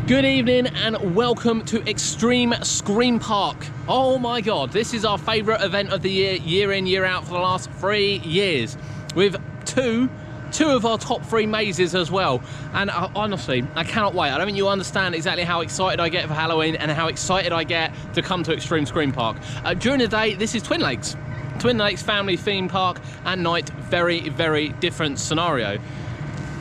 Good evening and welcome to Xtreme Scream Park. Oh my God, this is our favourite event of the year, year in, year out for the last 3 years. With two of our top 3 mazes as well. And honestly, I cannot wait. I don't think you understand exactly how excited I get for Halloween and how excited I get to come to Xtreme Scream Park. During the day, this is Twinlakes. Twinlakes family theme park. At night, very, very different scenario.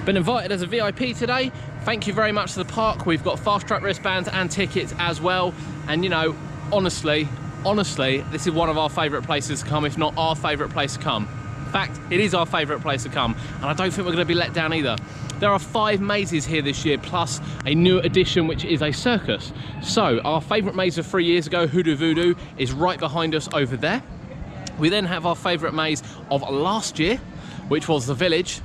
Been invited as a VIP today. Thank you very much to the park. We've got fast track wristbands and tickets as well. And you know, honestly, this is one of our favourite places to come, if not our favourite place to come. In fact, it is our favourite place to come, and I don't think we're going to be let down either. There are 5 mazes here this year, plus a new addition, which is a circus. So our favourite maze of 3 years ago, Hoodoo Voodoo, is right behind us over there. We then have our favourite maze of last year, which was the village.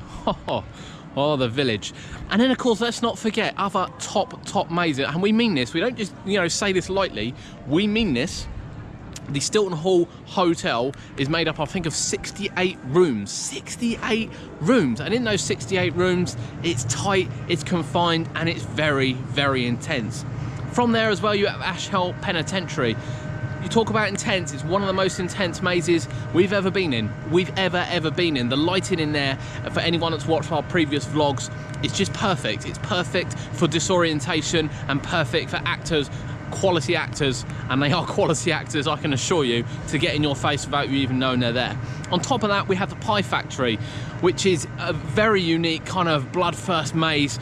Oh, the village. And then of course, let's not forget other top mazes, and we mean this, we don't just, you know, say this lightly, we mean this. The Stilton Hall Hotel is made up, I think, of 68 rooms. 68 rooms, and in those 68 rooms, it's tight, it's confined, and it's very, very intense. From there as well, you have Hell Penitentiary. You talk about intense, it's one of the most intense mazes we've ever been in. We've ever been in. The lighting in there, for anyone that's watched our previous vlogs, it's just perfect. It's perfect for disorientation and perfect for actors, quality actors, and they are quality actors, I can assure you, to get in your face without you even knowing they're there. On top of that, we have the Pie Factory, which is a very unique kind of bloodthirst maze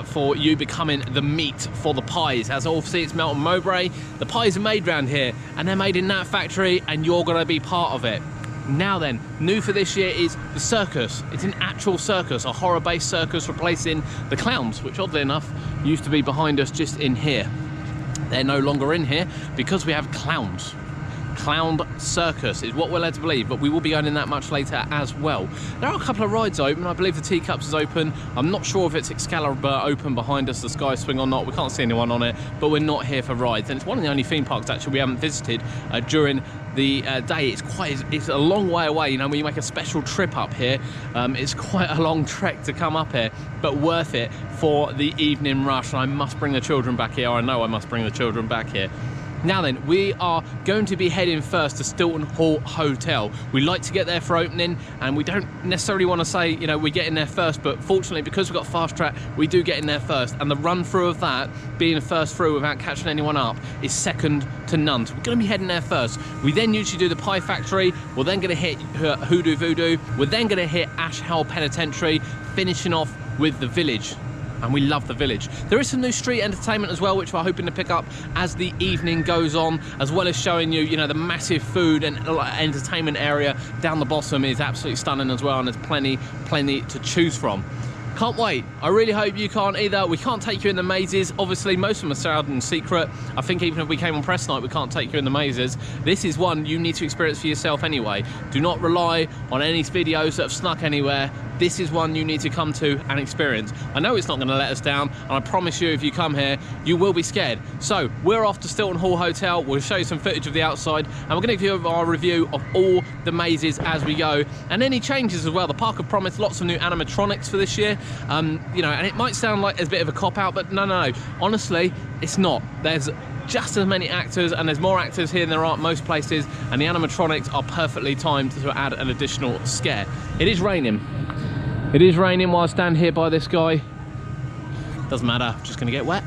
for you becoming the meat for the pies. As obviously it's Melton Mowbray, the pies are made around here, and they're made in that factory, and you're gonna be part of it. Now then, new for this year is the circus. It's an actual circus, a horror-based circus replacing the clowns, which oddly enough used to be behind us just in here. They're no longer in here because we have clowns. Clown Circus is what we're led to believe, but we will be going in that much later as well. There are a couple of rides open. I believe the Teacups is open. I'm not sure if it's Excalibur open behind us, the Sky Swing or not. We can't see anyone on it, but we're not here for rides. And it's one of the only theme parks actually we haven't visited during the day. It's a long way away, you know, when you make a special trip up here, it's quite a long trek to come up here, but worth it for the evening rush. And I must bring the children back here. I know I must bring the children back here. Now then, we are going to be heading first to Stilton Hall Hotel. We like to get there for opening, and we don't necessarily want to say, you know, we get in there first, but fortunately, because we've got fast track, we do get in there first. And the run through of that, being first through without catching anyone up, is second to none. So we're going to be heading there first. We then usually do the Pie Factory. We're then going to hit Hoodoo Voodoo. We're then going to hit Hell Penitentiary, finishing off with the village. And we love the village. There is some new street entertainment as well, which we're hoping to pick up as the evening goes on, as well as showing you, you know, the massive food and entertainment area down the bottom is absolutely stunning as well, and there's plenty to choose from. Can't wait. I really hope you can't either. We can't take you in the mazes. Obviously, most of them are shrouded in secret. I think even if we came on press night, we can't take you in the mazes. This is one you need to experience for yourself anyway. Do not rely on any videos that have snuck anywhere. This is one you need to come to and experience. I know it's not going to let us down, and I promise you, if you come here, you will be scared. So we're off to Stilton Hall Hotel. We'll show you some footage of the outside, and we're going to give you our review of all the mazes as we go, and any changes as well. The park have promised lots of new animatronics for this year. You know, and it might sound like it's a bit of a cop-out, but no. Honestly, it's not. There's just as many actors, and there's more actors here than there are at most places, and the animatronics are perfectly timed to add an additional scare. It is raining. It is raining while I stand here by this guy. Doesn't matter, I'm just gonna get wet.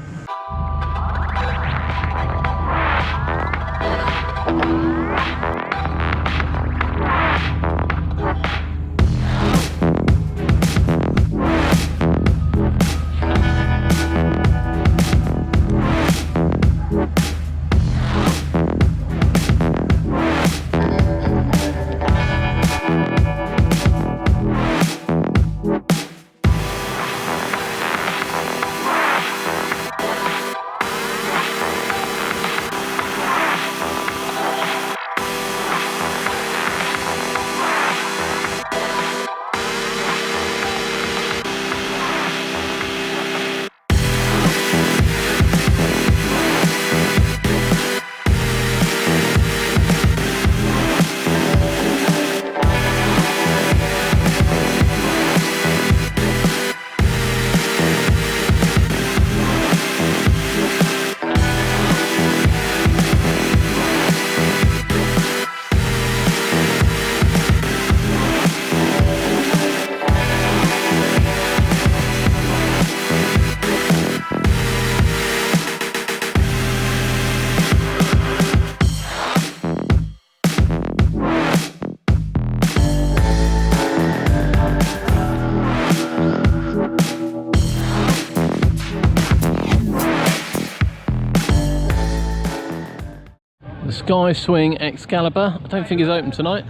Sky Swing Excalibur. I don't think it's open tonight.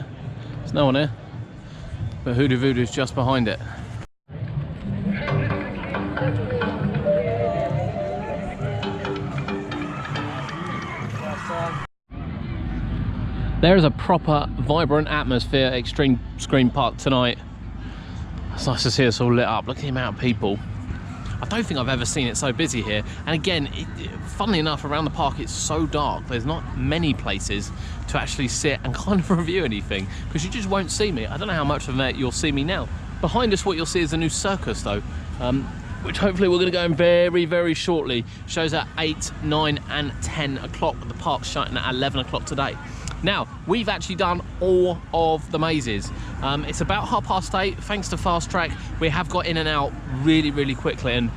There's no one here. But Hoodoo Voodoo is just behind it. There is a proper vibrant atmosphere at Xtreme Scream Park tonight. It's nice to see us all lit up. Look at the amount of people. I don't think I've ever seen it so busy here. And again, funnily enough, around the park it's so dark. There's not many places to actually sit and kind of review anything, because you just won't see me. I don't know how much of that you'll see me now. Behind us, what you'll see is the new Circus though, which hopefully we're going to go in very, very shortly. Shows at 8, 9 and 10 o'clock. The park's shutting at 11 o'clock today. Now, we've actually done all of the mazes. It's about 8:30. Thanks to Fast Track, we have got in and out really, really quickly, and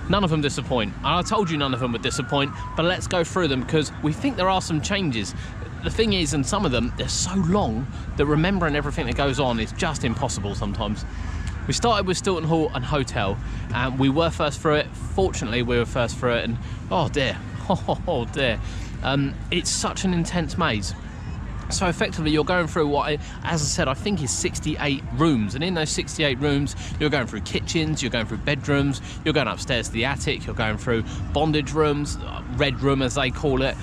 none of them disappoint. And I told you none of them would disappoint, but let's go through them because we think there are some changes. The thing is, and some of them, they're so long that remembering everything that goes on is just impossible sometimes. We started with Stilton Hall and Hotel, and we were first through it. Fortunately, we were first through it, and oh dear, oh dear. It's such an intense maze. So effectively you're going through what, as I said, I think is 68 rooms, and in those 68 rooms you're going through kitchens, you're going through bedrooms, you're going upstairs to the attic, you're going through bondage rooms, red room as they call it,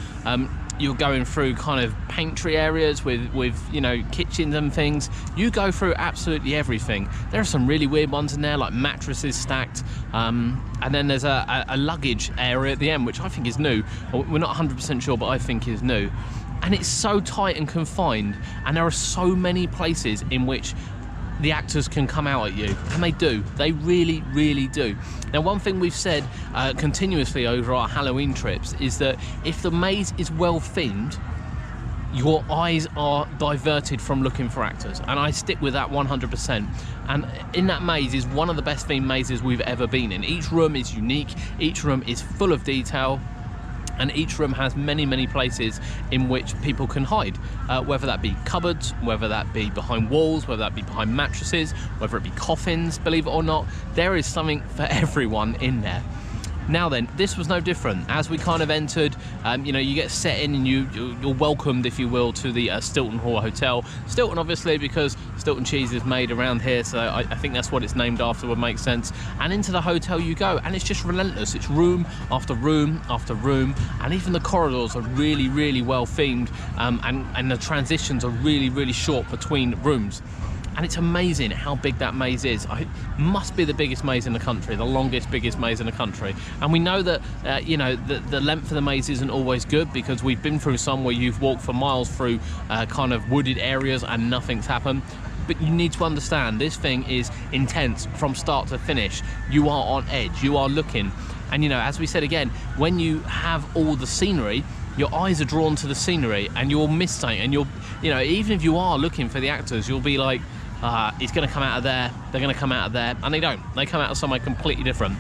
you're going through kind of pantry areas with you know, kitchens and things. You go through absolutely everything. There are some really weird ones in there, like mattresses stacked, and then there's a luggage area at the end, which I think is new. We're not 100% sure, but I think is new. And it's so tight and confined, and there are so many places in which the actors can come out at you, and they do. They really, really do. Now, one thing we've said continuously over our Halloween trips is that if the maze is well themed, your eyes are diverted from looking for actors, and I stick with that 100%. And in that maze is one of the best themed mazes we've ever been in. Each room is unique, each room is full of detail, and each room has many, many places in which people can hide, whether that be cupboards, whether that be behind walls, whether that be behind mattresses, whether it be coffins. Believe it or not, there is something for everyone in there. Now then, this was no different. As we kind of entered, you know, you get set in and you're welcomed, if you will, to the Stilton Hall Hotel. Stilton, obviously, because Stilton cheese is made around here, so I think that's what it's named after, would make sense. And into the hotel you go, and it's just relentless. It's room after room after room, and even the corridors are really, really well themed, and the transitions are really, really short between rooms. And it's amazing how big that maze is. It must be the biggest maze in the country, the longest, biggest maze in the country. And we know that, you know, the length of the maze isn't always good, because we've been through some where you've walked for miles through kind of wooded areas and nothing's happened. But you need to understand, this thing is intense from start to finish. You are on edge, you are looking. And, you know, as we said again, when you have all the scenery, your eyes are drawn to the scenery, and you'll miss something. And you'll, you know, even if you are looking for the actors, you'll be like, it's going to come out of there, they're going to come out of there, and they don't. They come out of somewhere completely different.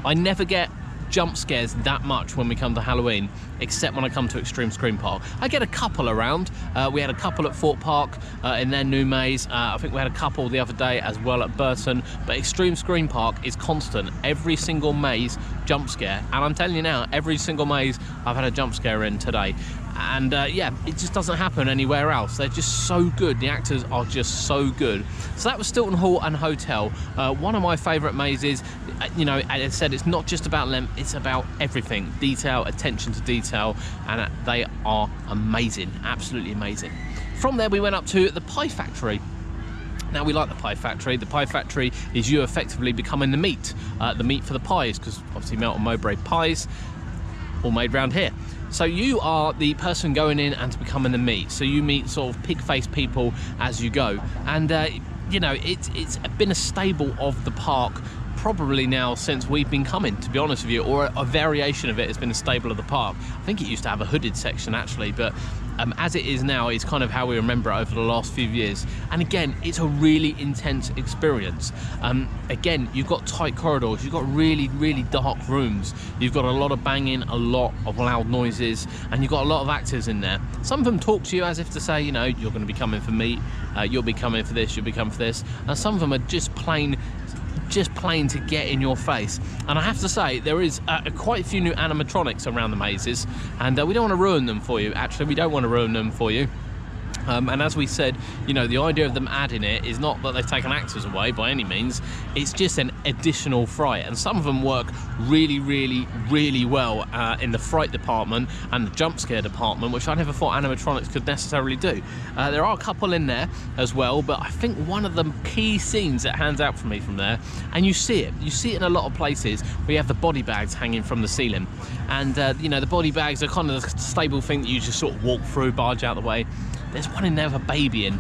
I never get jump scares that much when we come to Halloween, except when I come to Xtreme Scream Park. I get a couple around. We had a couple at Fort Park in their new maze. I think we had a couple the other day as well at Burton, but Xtreme Scream Park is constant. Every single maze jump scare, and I'm telling you now, every single maze I've had a jump scare in today. And yeah, it just doesn't happen anywhere else. They're just so good. The actors are just so good. So that was Stilton Hall and Hotel, one of my favourite mazes. You know, as I said, it's not just about length, it's about everything. Detail, attention to detail, and they are amazing, absolutely amazing. From there we went up to the Pie Factory. Now, we like the Pie Factory. The Pie Factory is you effectively becoming the meat for the pies, because obviously Melton Mowbray pies, all made round here. So you are the person going in and becoming the meat. So you meet sort of pig-faced people as you go. And, you know, it's been a staple of the park probably now since we've been coming, to be honest with you, or a variation of it has been a staple of the park. I think it used to have a hooded section, actually, but as it is now, it's kind of how we remember it over the last few years. And again, it's a really intense experience. Again, you've got tight corridors, you've got really, really dark rooms, you've got a lot of banging, a lot of loud noises, and you've got a lot of actors in there. Some of them talk to you as if to say, you know, you're going to be coming for meat, you'll be coming for this, you'll be coming for this. And some of them are just plain just plain to get in your face. And I have to say, there is quite a few new animatronics around the mazes, and we don't want to ruin them for you. Actually, we don't want to ruin them for you. And as we said, you know, the idea of them adding it is not that they've taken actors away by any means. It's just an additional fright, and some of them work really, really, really well in the fright department and the jump scare department, which I never thought animatronics could necessarily do. There are a couple in there as well, but I think one of the key scenes that hands out for me from there, and you see it in a lot of places, where you have the body bags hanging from the ceiling, and you know, the body bags are kind of the stable thing that you just sort of walk through, barge out the way. There's one in there with a baby in,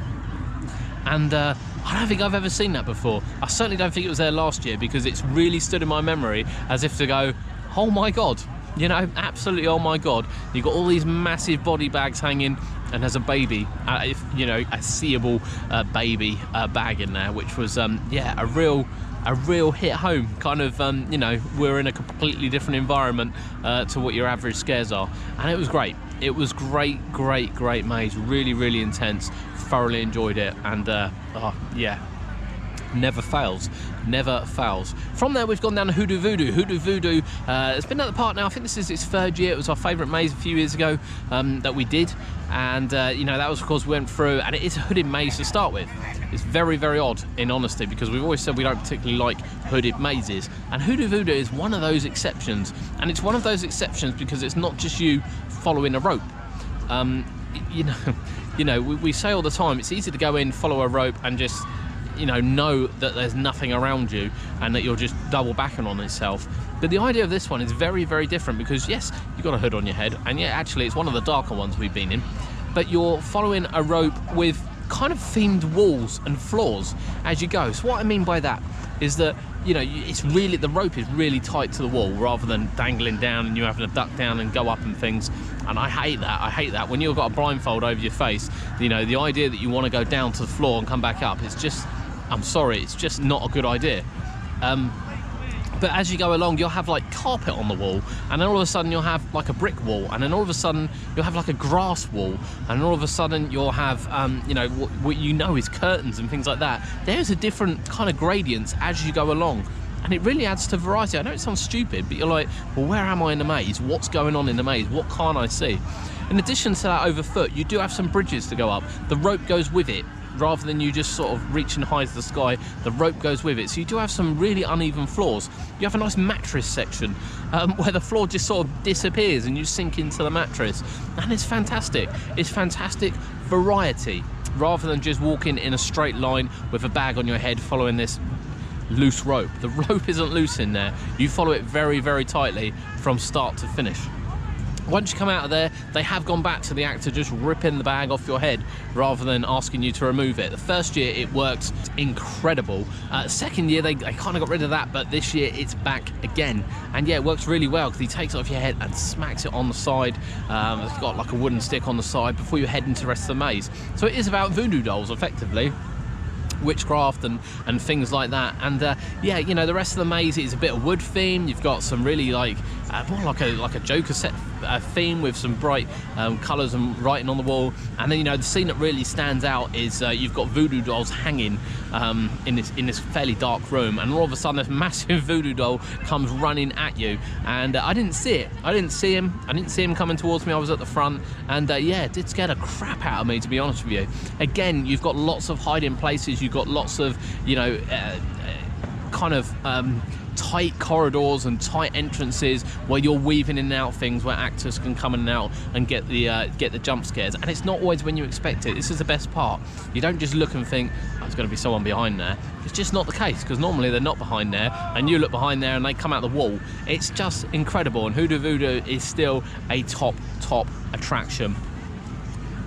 and I don't think I've ever seen that before. I certainly don't think it was there last year, because it's really stood in my memory as if to go, oh my god, you know, absolutely oh my god. You've got all these massive body bags hanging, and there's a baby, you know, a seeable baby bag in there, which was yeah, a real hit home. Kind of you know, we're in a completely different environment to what your average scares are, and it was great. It was great maze, really, really intense. Thoroughly enjoyed it, and oh, yeah, never fails. From there, we've gone down to Hoodoo Voodoo. Hoodoo Voodoo has been at the park now. I think this is its 3rd year. It was our favourite maze a few years ago that we did, and you know, that was of course we went through, and it is a hooded maze to start with. It's very, very odd, in honesty, because we've always said we don't particularly like hooded mazes, and Hoodoo Voodoo is one of those exceptions, and it's one of those exceptions because it's not just you following a rope. You know, we say all the time, it's easy to go in, follow a rope, and just, you know that there's nothing around you, and that you're just double backing on itself. But the idea of this one is very, very different, because yes, you've got a hood on your head, and yeah, actually it's one of the darker ones we've been in, but you're following a rope with kind of themed walls and floors as you go. So what I mean by that is that, you know, it's really, the rope is really tight to the wall, rather than dangling down and you having to duck down and go up and things. And I hate that. When you've got a blindfold over your face, you know, the idea that you want to go down to the floor and come back up, it's just, I'm sorry, it's just not a good idea. But as you go along, you'll have like carpet on the wall, and then all of a sudden you'll have like a brick wall, and then all of a sudden you'll have like a grass wall, and all of a sudden you'll have you know, what you know is curtains and things like that. There's a different kind of gradients as you go along, and it really adds to variety. I know it sounds stupid, but you're like, well, where am I in the maze? What's going on in the maze? What can't I see? In addition to that, over foot, you do have some bridges to go up. The rope goes with it. Rather than you just sort of reaching high to the sky, the rope goes with it. So you do have some really uneven floors. You have a nice mattress section where the floor just sort of disappears and you sink into the mattress. And it's fantastic. It's fantastic variety, rather than just walking in a straight line with a bag on your head following this loose rope. The rope isn't loose in there. You follow it very, very tightly from start to finish. Once you come out of there, they have gone back to the actor just ripping the bag off your head rather than asking you to remove it. The first year it worked incredible. Second year they kind of got rid of that, but this year it's back again. And yeah, it works really well because he takes it off your head and smacks it on the side. It's got like a wooden stick on the side before you head into the rest of the maze. So it is about voodoo dolls, effectively. Witchcraft and things like that, and yeah, you know, the rest of the maze is a bit of wood theme. You've got some really like more like a Joker set theme with some bright colours and writing on the wall. And then, you know, the scene that really stands out is you've got voodoo dolls hanging in this fairly dark room, and all of a sudden this massive voodoo doll comes running at you, and I didn't see it. I didn't see him coming towards me. I was at the front, and yeah, it did scare the crap out of me, to be honest with you. Again, you've got lots of hiding places. You've got lots of, you know, kind of tight corridors and tight entrances where you're weaving in and out things where actors can come in and out and get the jump scares, and it's not always when you expect it. This is the best part. You don't just look and think, oh, there's going to be someone behind there. It's just not the case, because normally they're not behind there, and you look behind there and they come out the wall. It's just incredible, and Hoodoo Voodoo is still a top attraction.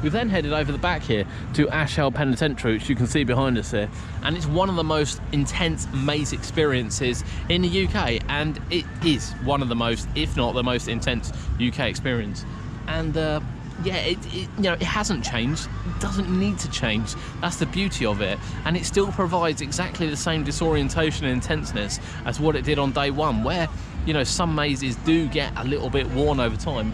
We've then headed over the back here to Hell Penitentiary, which you can see behind us here, and it's one of the most intense maze experiences in the UK, and it is one of the most, if not the most intense UK experience. And yeah, you know, it hasn't changed. It doesn't need to change. That's the beauty of it, and it still provides exactly the same disorientation and intenseness as what it did on day one, where, you know, some mazes do get a little bit worn over time.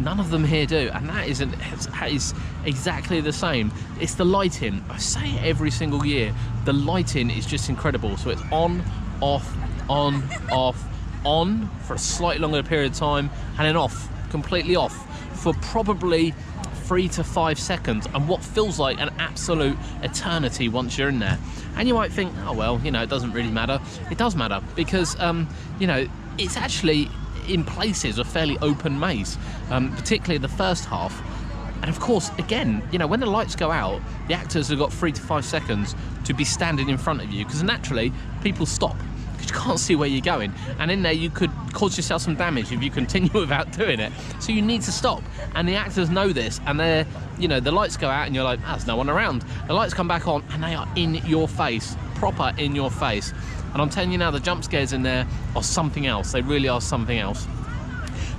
None of them here do, and that is exactly the same. It's the lighting. I say it every single year. The lighting is just incredible. So it's on, off, on, off, on for a slightly longer period of time, and then off, completely off for probably 3 to 5 seconds, and what feels like an absolute eternity once you're in there. And you might think, oh well, you know, it doesn't really matter. It does matter, because you know, it's actually in places a fairly open maze, particularly the first half. And of course, again, you know, when the lights go out, the actors have got 3 to 5 seconds to be standing in front of you, because naturally people stop because you can't see where you're going, and in there you could cause yourself some damage if you continue without doing it. So you need to stop, and the actors know this, and they're, you know, the lights go out and you're like, oh, there's no one around. The lights come back on and they are in your face, proper in your face. And I'm telling you now, the jump scares in there are something else. They really are something else.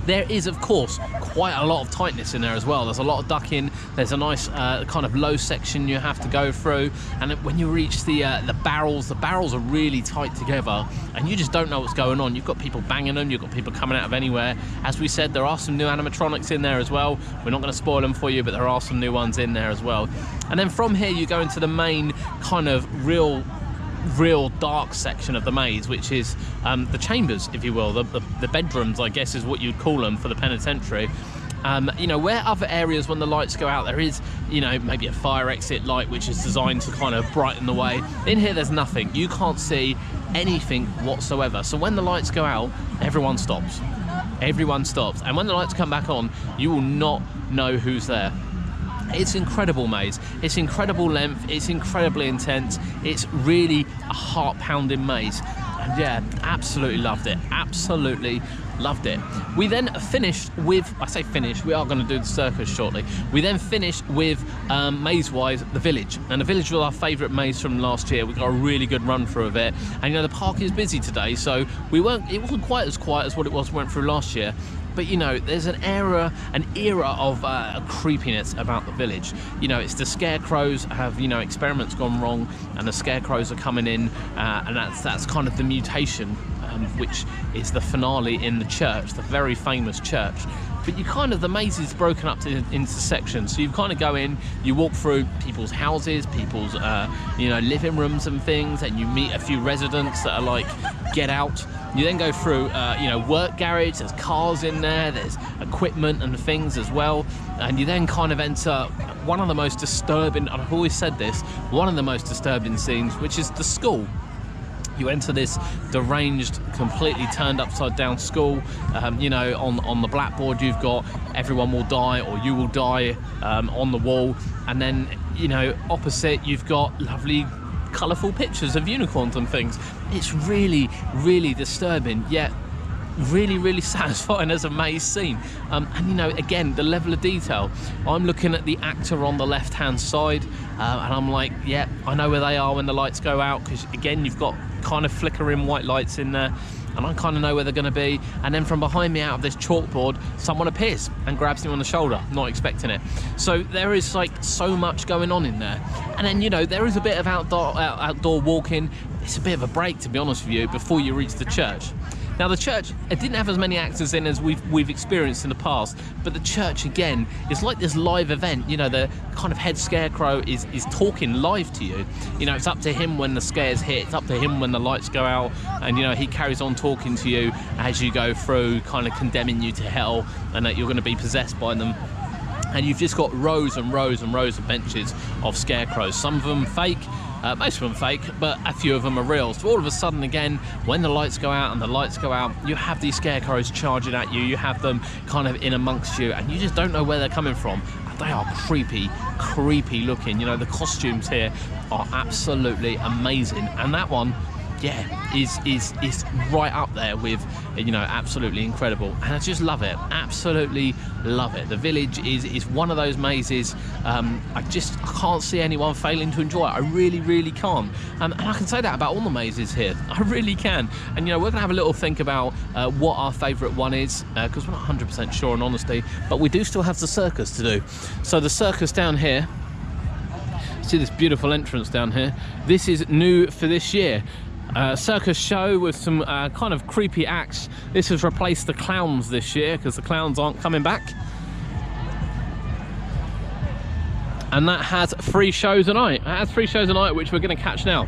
There is, of course, quite a lot of tightness in there as well. There's a lot of ducking. There's a nice kind of low section you have to go through. And when you reach the barrels are really tight together, and you just don't know what's going on. You've got people banging them. You've got people coming out of anywhere. As we said, there are some new animatronics in there as well. We're not going to spoil them for you, but there are some new ones in there as well. And then from here, you go into the main kind of real dark section of the maze, which is the chambers, if you will, the bedrooms, I guess is what you'd call them for the penitentiary. You know, where other areas, when the lights go out, there is, you know, maybe a fire exit light which is designed to kind of brighten the way. In here there's nothing. You can't see anything whatsoever. So when the lights go out, everyone stops. Everyone stops. And when the lights come back on, you will not know who's there. It's incredible maze. It's incredible length. It's incredibly intense. It's really a heart-pounding maze. And yeah, absolutely loved it. Absolutely loved it. We then finished with, I say finished, we are going to do the circus shortly. We then finished with, maze-wise, the village. And the village was our favourite maze from last year. We got a really good run through of it. And you know, the park is busy today, so it wasn't quite as quiet as what it went through last year. But you know, there's an era of creepiness about the village. You know, it's the scarecrows have, you know, experiments gone wrong, and the scarecrows are coming in, and that's kind of the mutation, which is the finale in the church, the very famous church. But you kind of, the maze is broken up into sections. So you kind of go in, you walk through people's houses, people's, you know, living rooms and things, and you meet a few residents that are like, get out. You then go through, you know, work garage, there's cars in there, there's equipment and things as well. And you then kind of enter one of the most disturbing, and I've always said this, one of the most disturbing scenes, which is the school. You enter this deranged, completely turned upside down school. You know, on the blackboard you've got everyone will die or you will die on the wall. And then, you know, opposite you've got lovely colourful pictures of unicorns and things. It's really, really disturbing, yet really, really satisfying as a maze scene. And you know, again, the level of detail. I'm looking at the actor on the left hand side, and I'm like, yeah, I know where they are when the lights go out, because again, you've got kind of flickering white lights in there, and I kind of know where they're going to be. And then from behind me, out of this chalkboard, someone appears and grabs him on the shoulder, not expecting it. So there is like so much going on in there. And then, you know, there is a bit of outdoor walking. It's a bit of a break, to be honest with you, before you reach the church. Now the church, it didn't have as many actors in as we've experienced in the past, but the church again is like this live event. You know, the kind of head scarecrow is talking live to you. You know, it's up to him when the scares hit, it's up to him when the lights go out, and you know, he carries on talking to you as you go through, kind of condemning you to hell, and that you're going to be possessed by them. And you've just got rows and rows and rows of benches of scarecrows, some of them fake, most of them fake, but a few of them are real. So all of a sudden, again, when the lights go out and the lights go out, you have these scarecrows charging at you, you have them kind of in amongst you, and you just don't know where they're coming from. They are creepy, creepy looking. You know, the costumes here are absolutely amazing, and that one, yeah, is right up there with, you know, absolutely incredible. And I just love it, absolutely love it. The village is one of those mazes I can't see anyone failing to enjoy it. I really, really can't. And I can say that about all the mazes here. I really can. And you know, we're gonna have a little think about what our favourite one is, because we're not 100% sure in honesty, but we do still have the circus to do. So the circus down here, see this beautiful entrance down here, this is new for this year. Circus show with some kind of creepy acts. This has replaced the clowns this year because the clowns aren't coming back. And that has 3 shows a night. It has 3 shows a night, which we're going to catch now.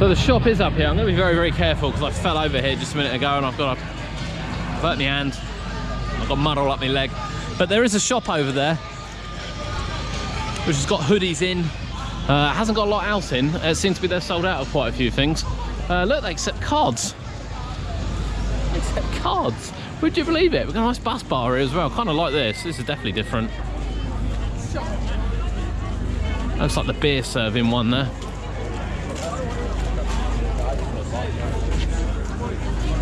So the shop is up here. I'm going to be very, very careful because I fell over here just a minute ago and I've got to hurt my hand. I've got mud all up my leg. But there is a shop over there which has got hoodies in. Hasn't got a lot else in. It seems to be they're sold out of quite a few things. Look, they accept cards. They accept cards. Would you believe it? We've got a nice bus bar here as well. Kind of like this. This is definitely different. Looks like the beer serving one there.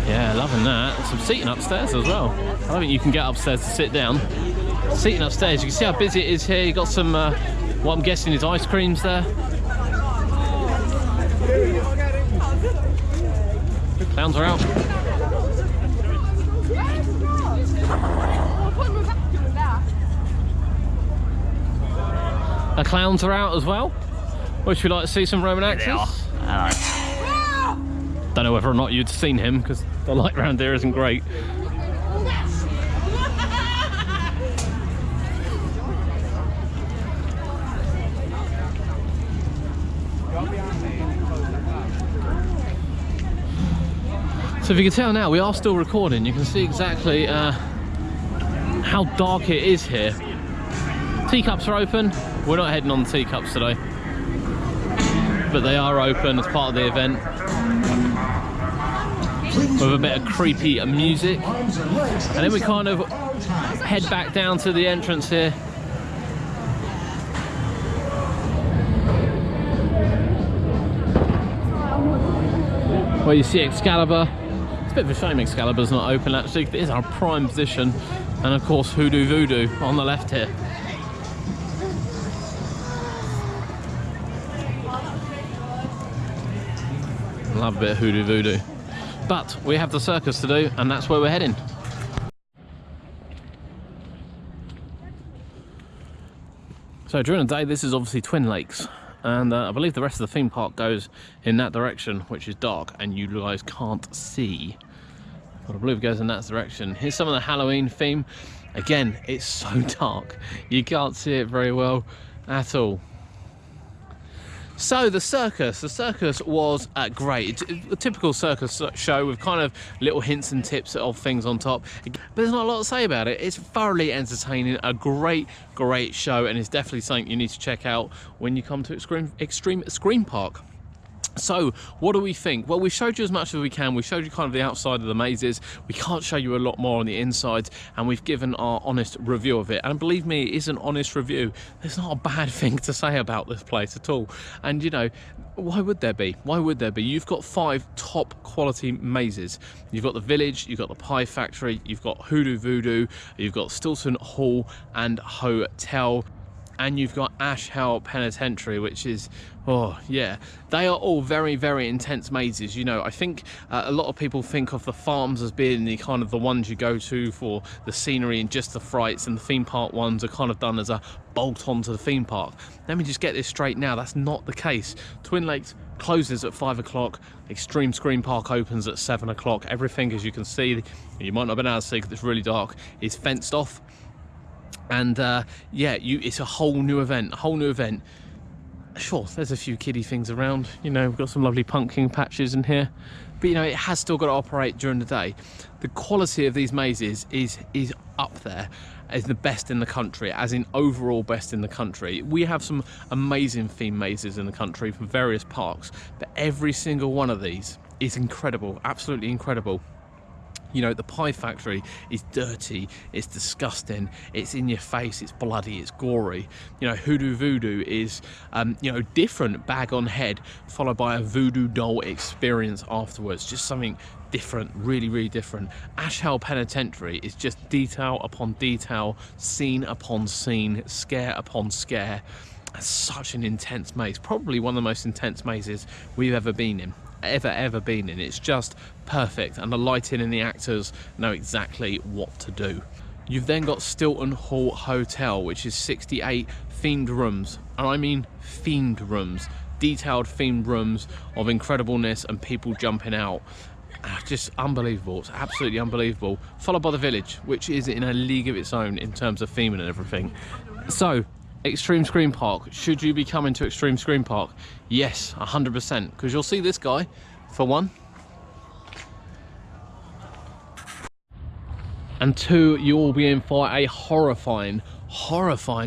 Yeah, loving that. Some seating upstairs as well. I don't think you can get upstairs to sit down. Seating upstairs, you can see how busy it is here. You've got some, what I'm guessing is ice creams there. Clowns are out. The clowns are out as well. Would you like to see some Roman actors? Don't know whether or not you'd seen him because the light around here isn't great. So if you can tell now, we are still recording. You can see exactly how dark it is here. Teacups are open. We're not heading on the teacups today, but they are open as part of the event with a bit of creepy music. And then we kind of head back down to the entrance here. Where you see Excalibur. It's a bit of a shame Excalibur's not open actually. It is our prime position. And of course Hoodoo Voodoo on the left here. Love a bit of Hoodoo Voodoo. But we have the circus to do, and that's where we're heading. So during the day, this is obviously Twinlakes, and I believe the rest of the theme park goes in that direction, which is dark, and you guys can't see. But I believe it goes in that direction. Here's some of the Halloween theme. Again, it's so dark, you can't see it very well at all. So the circus was great. It's a typical circus show with kind of little hints and tips of things on top. But there's not a lot to say about it. It's thoroughly entertaining, a great show, and it's definitely something you need to check out when you come to Xtreme Scream Park. So what do we think? Well, we showed you as much as we can. We showed you kind of the outside of the mazes. We can't show you a lot more on the inside, and we've given our honest review of it. And believe me, it is an honest review. There's not a bad thing to say about this place at all. And you know, why would there be? Why would there be? You've got 5 top quality mazes. You've got the Village, you've got the Pie Factory, you've got Hoodoo Voodoo, you've got Stilton Hall and Hotel, and you've got Hell Penitentiary, which is, oh yeah, they are all very intense mazes. You know, I think a lot of people think of the farms as being the kind of the ones you go to for the scenery and just the frights, and the theme park ones are kind of done as a bolt onto the theme park. Let me just get this straight now, that's not the case. Twinlakes closes at 5 o'clock, Xtreme Scream Park opens at 7 o'clock. Everything, as you can see, you might not have been able to see because it's really dark, is fenced off. And yeah, it's a whole new event, Sure, there's a few kiddie things around, you know, we've got some lovely pumpkin patches in here, but you know, it has still got to operate during the day. The quality of these mazes is up there as the best in the country, as in overall best in the country. We have some amazing themed mazes in the country from various parks, but every single one of these is incredible, absolutely incredible. You know, the Pie Factory is dirty, it's disgusting, it's in your face, it's bloody, it's gory. You know, Hoodoo Voodoo is, you know, different, bag on head, followed by a voodoo doll experience afterwards. Just something different, really different. Hell Penitentiary is just detail upon detail, scene upon scene, scare upon scare. It's such an intense maze, probably one of the most intense mazes we've ever been in. Ever been in. It's just perfect, and the lighting and the actors know exactly what to do. You've then got Stilton Hall Hotel, which is 68 themed rooms, and I mean themed rooms, detailed themed rooms of incredibleness and people jumping out. Just unbelievable, it's absolutely unbelievable. Followed by the Village, which is in a league of its own in terms of theming and everything. So Xtreme Scream Park. Should you be coming to Xtreme Scream Park? Yes, 100%, because you'll see this guy, for one. And two, you will be in for a horrifying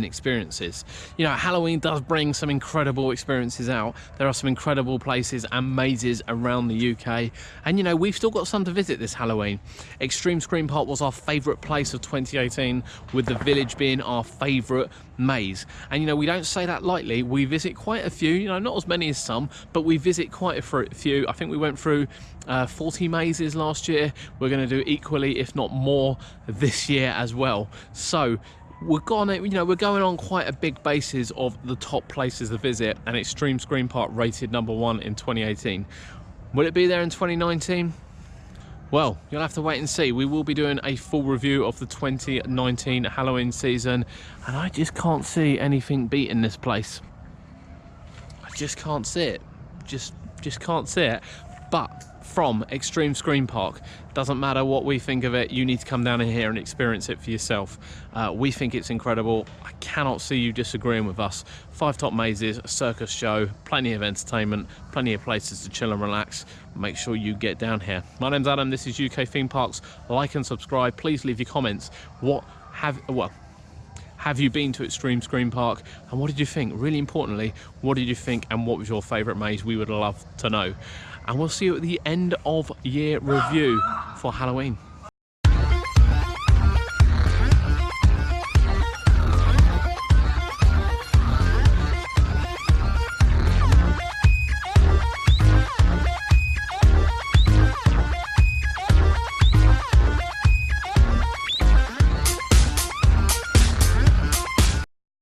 experiences. You know, Halloween does bring some incredible experiences out. There are some incredible places and mazes around the UK, and you know, we've still got some to visit this Halloween. Xtreme Scream Park was our favourite place of 2018, with the village being our favourite maze. And you know, we don't say that lightly. We visit quite a few, you know, not as many as some, but we visit quite a few. I think we went through 40 mazes last year. We're going to do equally, if not more, this year as well. So we're going on quite a big basis of the top places to visit, and Xtreme Scream Park rated #1 in 2018. Will it be there in 2019? Well, you'll have to wait and see. We will be doing a full review of the 2019 Halloween season, and I just can't see anything beating this place. I just can't see it. Just can't see it. But from Xtreme Scream Park, doesn't matter what we think of it, you need to come down in here and experience it for yourself. We think it's incredible. I cannot see you disagreeing with us. 5 top mazes, a circus show, plenty of entertainment, plenty of places to chill and relax. Make sure you get down here. My name's Adam, this is UK Theme Parks. Like and subscribe. Please leave your comments. Have you been to Xtreme Scream Park, and what did you think? Really importantly, what did you think, and what was your favourite maze? We would love to know. And we'll see you at the end of year review for Halloween.